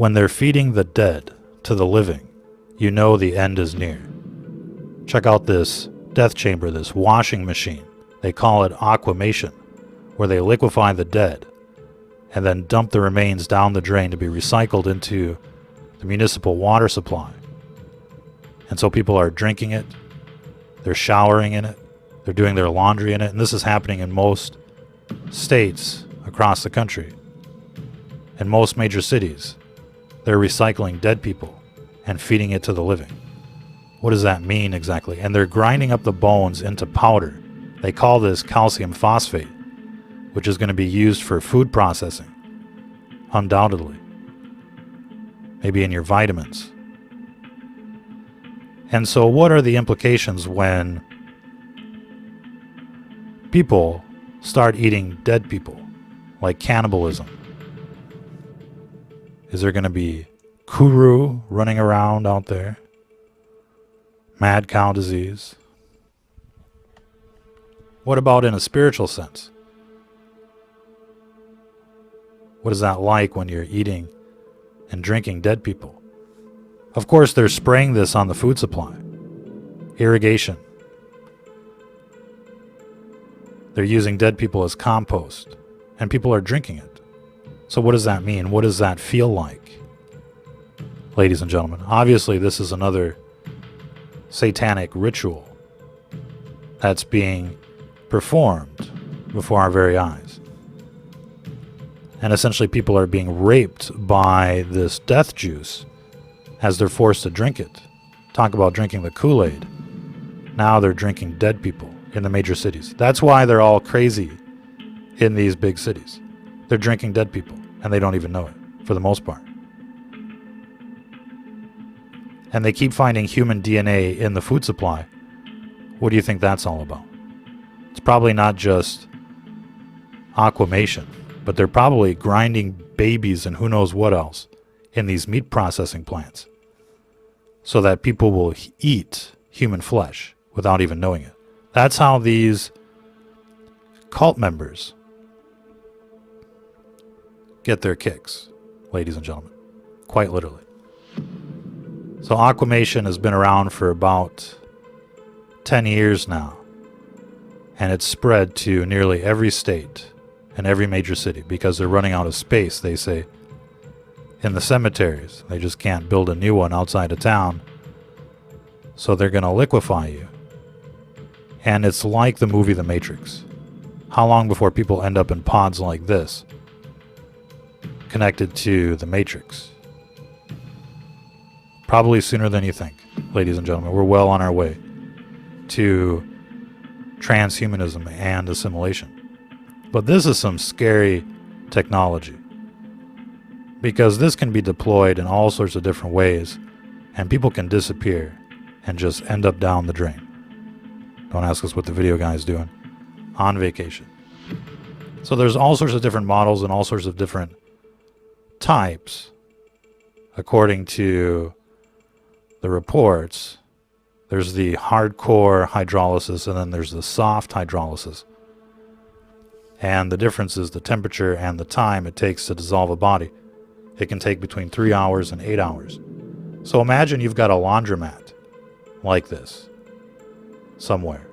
When they're feeding the dead to the living, you know the end is near. Check out this death chamber, this washing machine. They call it aquamation, where they liquefy the dead and then dump the remains down the drain to be recycled into the municipal water supply. And so people are drinking it, they're showering in it, they're doing their laundry in it, and this is happening in most states across the country. In most major cities, they're recycling dead people and feeding it to the living. What does that mean exactly? And they're grinding up the bones into powder. They call this calcium phosphate, which is going to be used for food processing, undoubtedly. Maybe in your vitamins. And so what are the implications when people start eating dead people, like cannibalism? Is there going to be kuru running around out there? Mad cow disease? What about in a spiritual sense? What is that like when you're eating and drinking dead people? Of course, they're spraying this on the food supply. Irrigation. They're using dead people as compost, and people are drinking it. So what does that mean? What does that feel like? Ladies and gentlemen, obviously this is another satanic ritual that's being performed before our very eyes. And essentially people are being raped by this death juice as they're forced to drink it. Talk about drinking the Kool-Aid. Now they're drinking dead people in the major cities. That's why they're all crazy in these big cities. They're drinking dead people, and they don't even know it, for the most part. And they keep finding human DNA in the food supply. What do you think that's all about? It's probably not just aquamation, but they're probably grinding babies and who knows what else in these meat processing plants so that people will eat human flesh without even knowing it. That's how these cult members get their kicks, ladies and gentlemen, quite literally. So aquamation has been around for about 10 years now, and it's spread to nearly every state and every major city because they're running out of space, they say, in the cemeteries. They just can't build a new one outside of town, so they're going to liquefy you. And it's like the movie The Matrix. How long before people end up in pods like this, connected to the Matrix? Probably sooner than you think, ladies and gentlemen. We're well on our way to transhumanism and assimilation. But this is some scary technology, because this can be deployed in all sorts of different ways, and people can disappear and just end up down the drain. Don't ask us what the video guy is doing on vacation. So there's all sorts of different models and all sorts of different types according to the reports. There's the hardcore hydrolysis, and then there's the soft hydrolysis. And the difference is the temperature and the time it takes to dissolve a body. It can take between 3 hours and 8 hours. So imagine you've got a laundromat like this somewhere.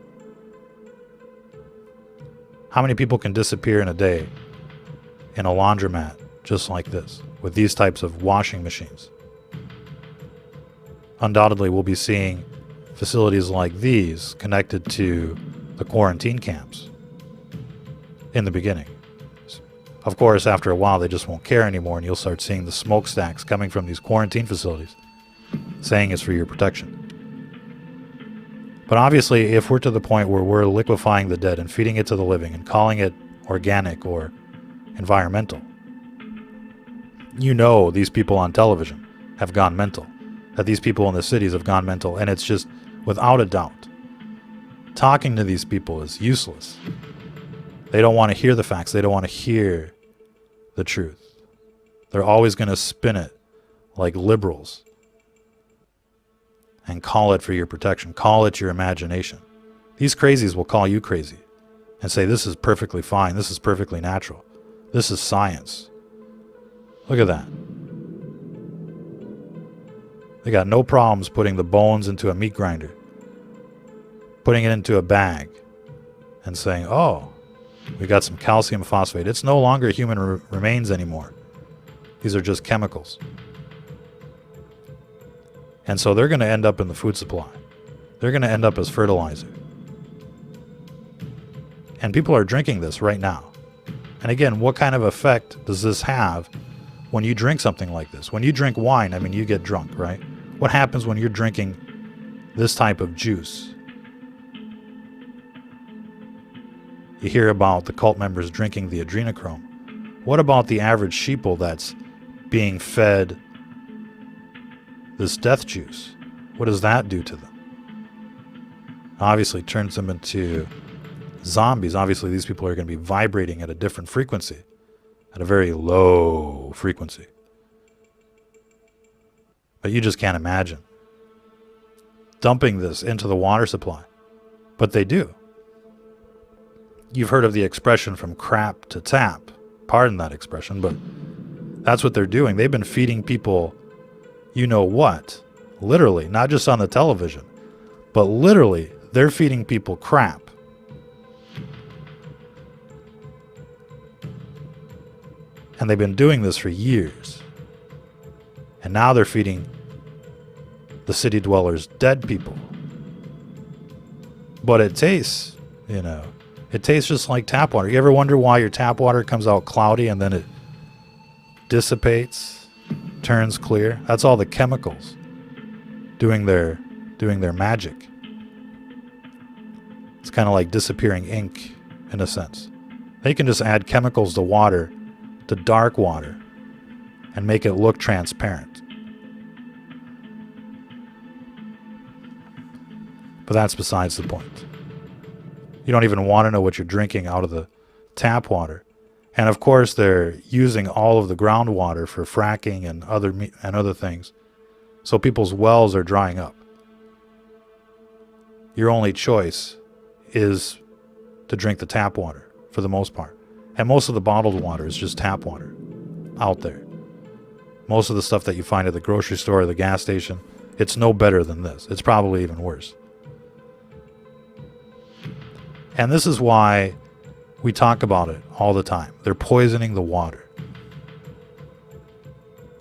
How many people can disappear in a day in a laundromat just like this with these types of washing machines? Undoubtedly, we'll be seeing facilities like these connected to the quarantine camps in the beginning. Of course, after a while, they just won't care anymore, and you'll start seeing the smokestacks coming from these quarantine facilities saying it's for your protection. But obviously, if we're to the point where we're liquefying the dead and feeding it to the living and calling it organic or environmental, you know these people on television have gone mental, that these people in the cities have gone mental, and it's just, without a doubt, talking to these people is useless. They don't want to hear the facts. They don't want to hear the truth. They're always going to spin it like liberals and call it for your protection. Call it your imagination. These crazies will call you crazy and say, this is perfectly fine. This is perfectly natural. This is science. Look at that. They got no problems putting the bones into a meat grinder, putting it into a bag, and saying, oh, we got some calcium phosphate. It's no longer human remains anymore. These are just chemicals. And so they're going to end up in the food supply. They're going to end up as fertilizer. And people are drinking this right now. And again, what kind of effect does this have when you drink something like this? When you drink wine, I mean, you get drunk, right? What happens when you're drinking this type of juice? You hear about the cult members drinking the adrenochrome. What about the average sheeple that's being fed this death juice? What does that do to them? Obviously, it turns them into zombies. Obviously, these people are going to be vibrating at a different frequency, at a very low frequency. But you just can't imagine dumping this into the water supply. But they do. You've heard of the expression from crap to tap. Pardon that expression, but that's what they're doing. They've been feeding people, you know what, literally, not just on the television, but literally, they're feeding people crap. And they've been doing this for years. And now they're feeding the city dwellers dead people. But it tastes, it tastes just like tap water. You ever wonder why your tap water comes out cloudy and then it dissipates, turns clear? That's all the chemicals doing their magic. It's kind of like disappearing ink in a sense. They can just add chemicals to water, to dark water, and make it look transparent. But that's besides the point. You don't even want to know what you're drinking out of the tap water. And of course, they're using all of the groundwater for fracking and other things. So people's wells are drying up. Your only choice is to drink the tap water for the most part. And most of the bottled water is just tap water out there. Most of the stuff that you find at the grocery store or the gas station, it's no better than this. It's probably even worse. And this is why we talk about it all the time. They're poisoning the water.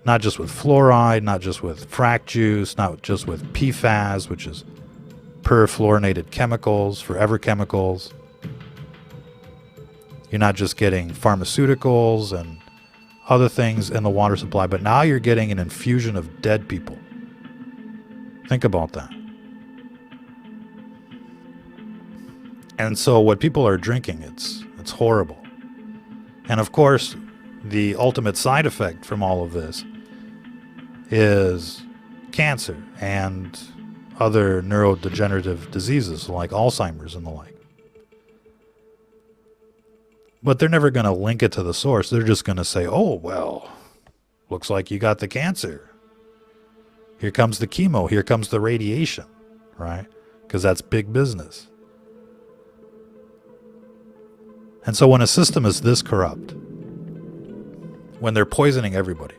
Not just with fluoride, not just with frack juice, not just with PFAS, which is perfluorinated chemicals, forever chemicals. You're not just getting pharmaceuticals and other things in the water supply, but now you're getting an infusion of dead people. Think about that. And so what people are drinking, it's horrible. And of course, the ultimate side effect from all of this is cancer and other neurodegenerative diseases like Alzheimer's and the like. But they're never going to link it to the source. They're just going to say, oh, well, looks like you got the cancer. Here comes the chemo. Here comes the radiation, right? Because that's big business. And so when a system is this corrupt, when they're poisoning everybody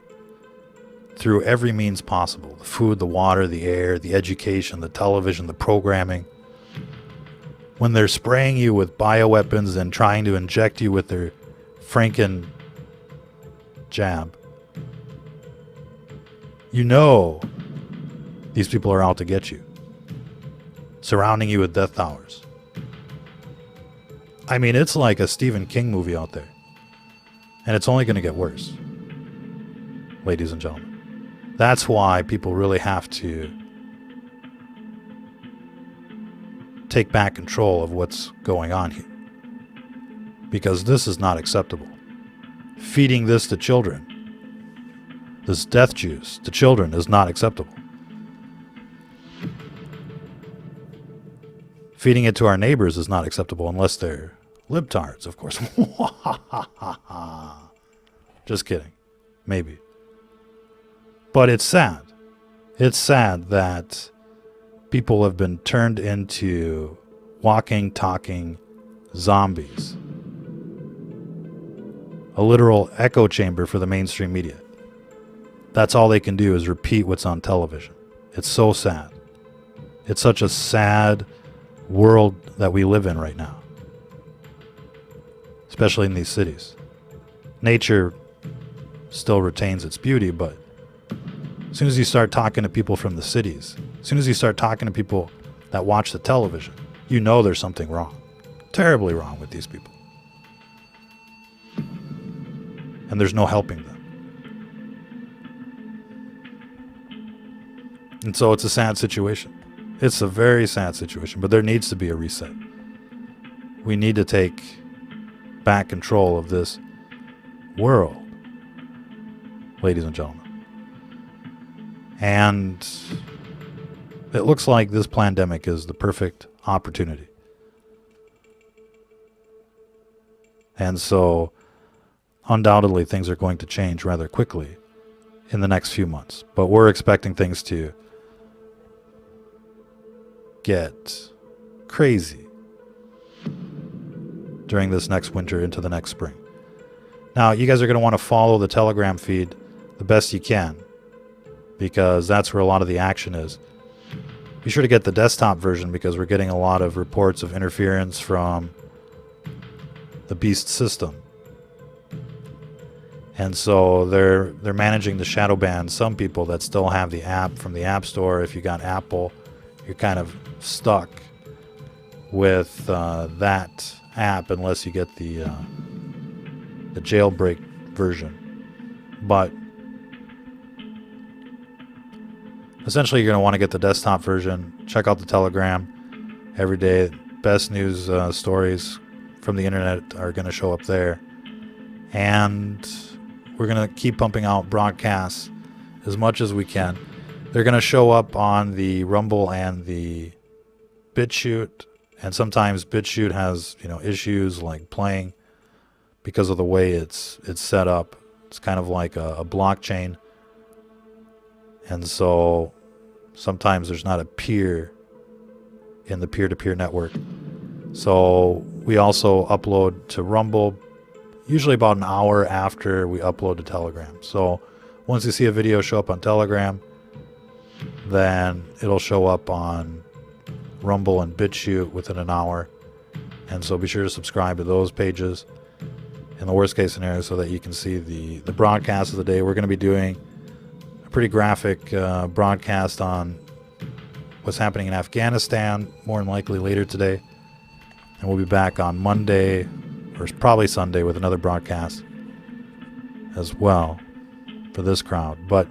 through every means possible, the food, the water, the air, the education, the television, the programming, when they're spraying you with bioweapons and trying to inject you with their Franken jab, you know these people are out to get you, surrounding you with death towers. I mean, it's like a Stephen King movie out there. And it's only going to get worse, ladies and gentlemen. That's why people really have to take back control of what's going on here. Because this is not acceptable. Feeding this to children, this death juice to children, is not acceptable. Feeding it to our neighbors is not acceptable unless they're libtards, of course. Just kidding. Maybe. But it's sad. It's sad that people have been turned into walking, talking zombies. A literal echo chamber for the mainstream media. That's all they can do is repeat what's on television. It's so sad. It's such a sad world that we live in right now, especially in these cities. Nature still retains its beauty, but as soon as you start talking to people from the cities, as soon as you start talking to people that watch the television, you know there's something wrong, terribly wrong with these people. And there's no helping them. And so it's a sad situation. It's a very sad situation, but there needs to be a reset. We need to take back control of this world, ladies and gentlemen. And it looks like this pandemic is the perfect opportunity. And so undoubtedly things are going to change rather quickly in the next few months. But we're expecting things to get crazy during this next winter into the next spring. Now, you guys are going to want to follow the Telegram feed the best you can, because that's where a lot of the action is. Be sure to get the desktop version, because we're getting a lot of reports of interference from the Beast system. And so they're managing to shadow ban some people that still have the app from the App Store. If you got Apple, you're kind of stuck with that app unless you get the jailbreak version. But essentially, you're going to want to get the desktop version. Check out the Telegram every day. Best news stories from the internet are going to show up there. And we're going to keep pumping out broadcasts as much as we can. They're going to show up on the Rumble and the BitChute. And sometimes BitChute has, issues like playing because of the way it's set up. It's kind of like a blockchain. And so sometimes there's not a peer in the peer-to-peer network. So we also upload to Rumble usually about an hour after we upload to Telegram. So once you see a video show up on Telegram, then it'll show up on Rumble and BitChute within an hour. And so be sure to subscribe to those pages in the worst case scenario so that you can see the broadcast of the day. We're going to be doing a pretty graphic broadcast on what's happening in Afghanistan, more than likely later today. And we'll be back on Monday, or probably Sunday, with another broadcast as well for this crowd. But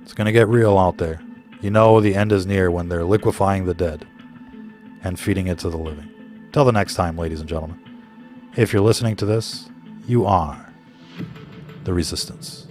it's going to get real out there. You know the end is near when they're liquefying the dead and feeding it to the living. Till the next time, ladies and gentlemen, if you're listening to this, you are the Resistance.